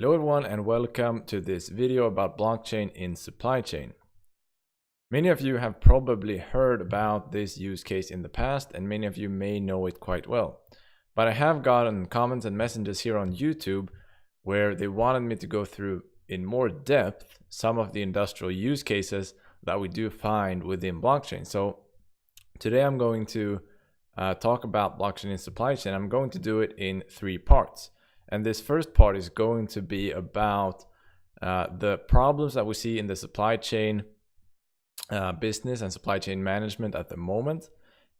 Hello everyone and welcome to this video about blockchain in supply chain. Many of you have probably heard about this use case in the past and many of you may know it quite well. But I have gotten comments and messages here on YouTube where they wanted me to go through in more depth some of the industrial use cases that we do find within blockchain. So today I'm going to talk about blockchain in supply chain. I'm going to do it in 3 parts. And this first part is going to be about the problems that we see in the supply chain business and supply chain management at the moment,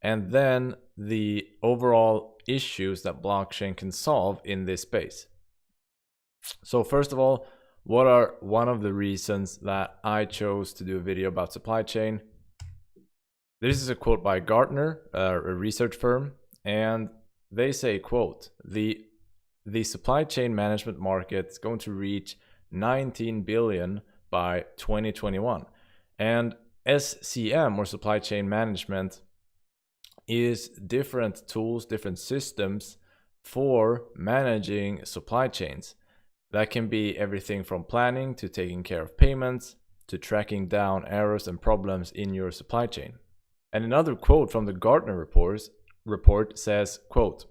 and then the overall issues that blockchain can solve in this space. So first of all, what are one of the reasons that I chose to do a video about supply chain? This is a quote by Gartner, a research firm, and they say, quote, the supply chain management market is going to reach 19 billion by 2021. And SCM, or supply chain management, is different tools, different systems for managing supply chains. That can be everything from planning to taking care of payments to tracking down errors and problems in your supply chain. And another quote from the Gartner report says, quote,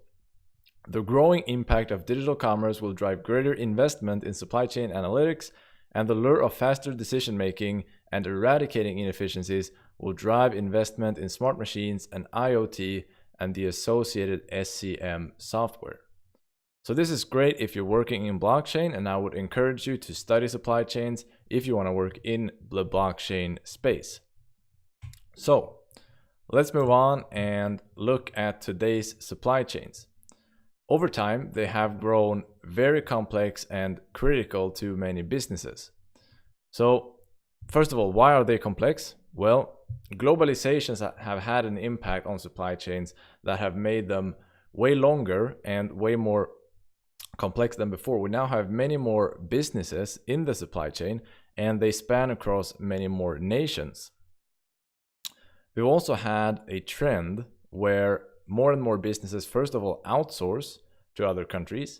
the growing impact of digital commerce will drive greater investment in supply chain analytics, and the lure of faster decision-making and eradicating inefficiencies will drive investment in smart machines and IoT and the associated SCM software. So this is great if you're working in blockchain, and I would encourage you to study supply chains if you want to work in the blockchain space. So let's move on and look at today's supply chains. Over time, they have grown very complex and critical to many businesses. So, first of all, why are they complex? Well, globalizations have had an impact on supply chains that have made them way longer and way more complex than before. We now have many more businesses in the supply chain, and they span across many more nations. We've also had a trend where more and more businesses, first of all, outsource to other countries,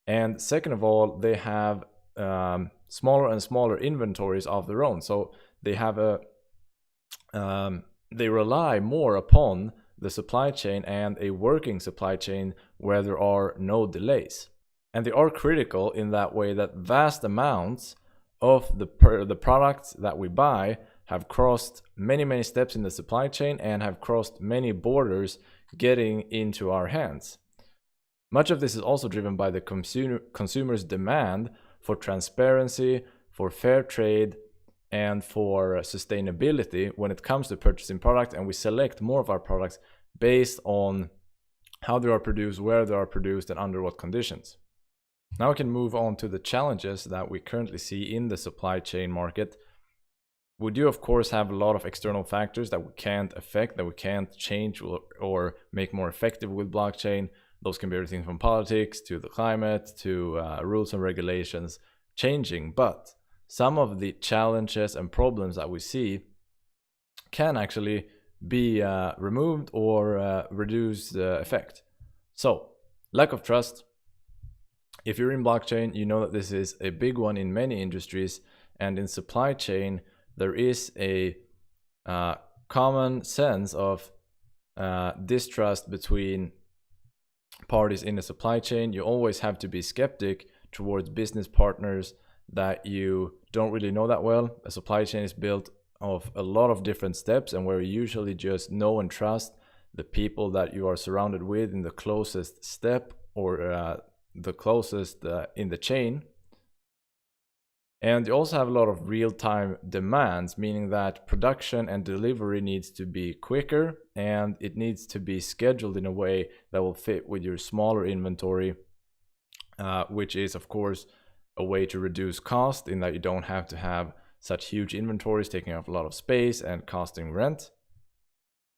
and second of all, they have smaller and smaller inventories of their own. So they have they rely more upon the supply chain and a working supply chain where there are no delays. And they are critical in that way that vast amounts of the products that we buy have crossed many steps in the supply chain and have crossed many borders getting into our hands. Much of this is also driven by the consumer's demand for transparency, for fair trade, and for sustainability when it comes to purchasing products, and we select more of our products based on how they are produced, where they are produced, and under what conditions. Now we can move on to the challenges that we currently see in the supply chain market. We do, of course, have a lot of external factors that we can't affect, that we can't change or make more effective with blockchain. Those can be everything from politics to the climate to rules and regulations changing. But some of the challenges and problems that we see can actually be removed or reduce the effect. So, lack of trust. If you're in blockchain, you know that this is a big one in many industries, and in supply chain, there is a common sense of distrust between parties in the supply chain. You always have to be skeptic towards business partners that you don't really know that well. A supply chain is built of a lot of different steps, and where you usually just know and trust the people that you are surrounded with in the closest step or the closest in the chain. And you also have a lot of real-time demands, meaning that production and delivery needs to be quicker, and it needs to be scheduled in a way that will fit with your smaller inventory, which is, of course, a way to reduce cost in that you don't have to have such huge inventories taking up a lot of space and costing rent.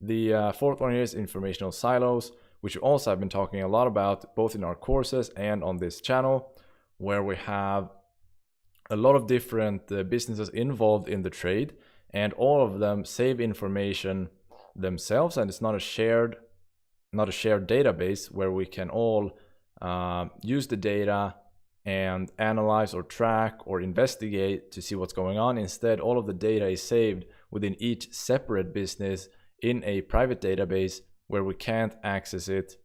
The fourth one here is informational silos, which we also have been talking a lot about both in our courses and on this channel, where we have a lot of different businesses involved in the trade, and all of them save information themselves, and it's not a shared database where we can all use the data and analyze or track or investigate to see what's going on. Instead, all of the data is saved within each separate business in a private database where we can't access it.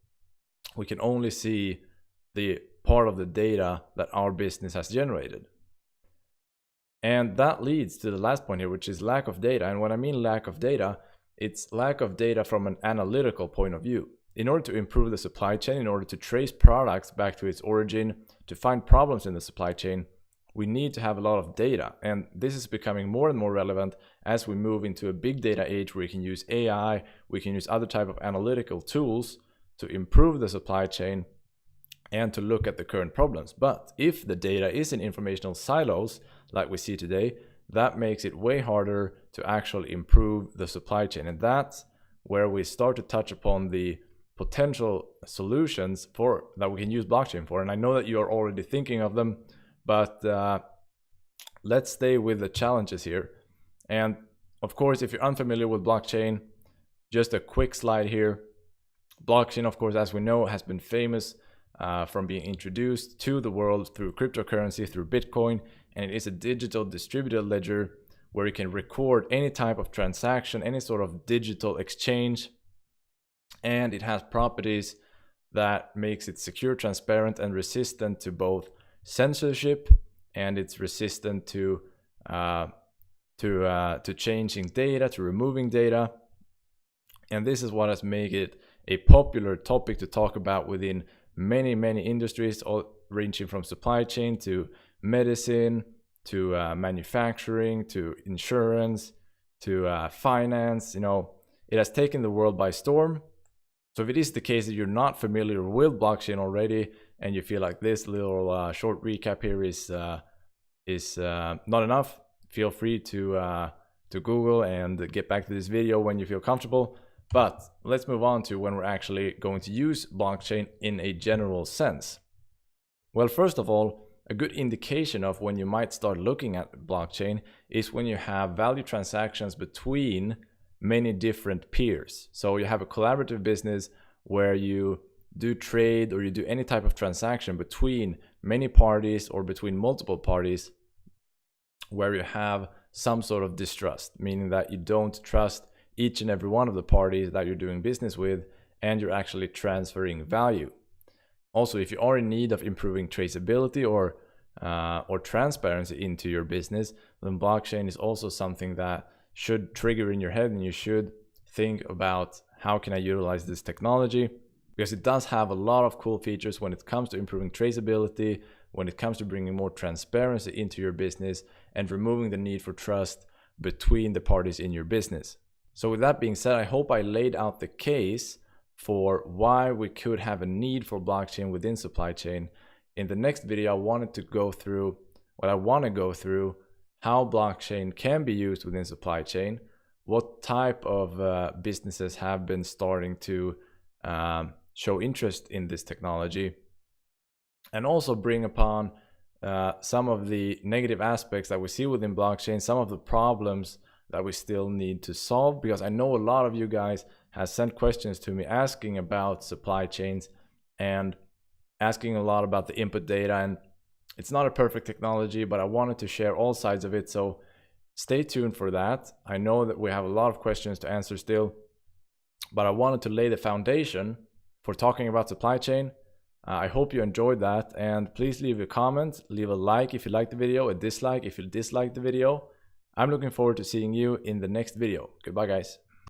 We can only see the part of the data that our business has generated. And that leads to the last point here, which is lack of data. And when I mean lack of data, it's lack of data from an analytical point of view. In order to improve the supply chain, in order to trace products back to its origin, to find problems in the supply chain, we need to have a lot of data. And this is becoming more and more relevant as we move into a big data age where we can use AI, we can use other type of analytical tools to improve the supply chain and to look at the current problems. But if the data is in informational silos, like we see today, that makes it way harder to actually improve the supply chain. And that's where we start to touch upon the potential solutions for that we can use blockchain for. And I know that you are already thinking of them, but let's stay with the challenges here. And of course, if you're unfamiliar with blockchain, just a quick slide here. Blockchain, of course, as we know, has been famous from being introduced to the world through cryptocurrency, through Bitcoin, and it is a digital distributed ledger where you can record any type of transaction, any sort of digital exchange, and it has properties that makes it secure, transparent, and resistant to both censorship, and it's resistant to changing data, to removing data. And this is what has made it a popular topic to talk about within many industries, all ranging from supply chain to medicine to manufacturing to insurance to finance. You know, it has taken the world by storm. So if it is the case that you're not familiar with blockchain already and you feel like this little short recap here is not enough, feel free to Google and get back to this video when you feel comfortable. But let's move on to when we're actually going to use blockchain in a general sense. Well, first of all, a good indication of when you might start looking at blockchain is when you have value transactions between many different peers. So you have a collaborative business where you do trade or you do any type of transaction between many parties or between multiple parties where you have some sort of distrust, meaning that you don't trust each and every one of the parties that you're doing business with, and you're actually transferring value. Also, if you are in need of improving traceability or transparency into your business, then blockchain is also something that should trigger in your head, and you should think about how can I utilize this technology, because it does have a lot of cool features when it comes to improving traceability, when it comes to bringing more transparency into your business and removing the need for trust between the parties in your business. So with that being said, I hope I laid out the case for why we could have a need for blockchain within supply chain. In the next video, I want to go through how blockchain can be used within supply chain, what type of businesses have been starting to show interest in this technology, and also bring upon some of the negative aspects that we see within blockchain, some of the problems that we still need to solve, because I know a lot of you guys have sent questions to me asking about supply chains and asking a lot about the input data, and it's not a perfect technology, but I wanted to share all sides of it, so stay tuned for that. I know that we have a lot of questions to answer still, but I wanted to lay the foundation for talking about supply chain. I hope you enjoyed that, and please leave a comment, leave a like if you liked the video, a dislike if you disliked the video. I'm looking forward to seeing you in the next video. Goodbye, guys.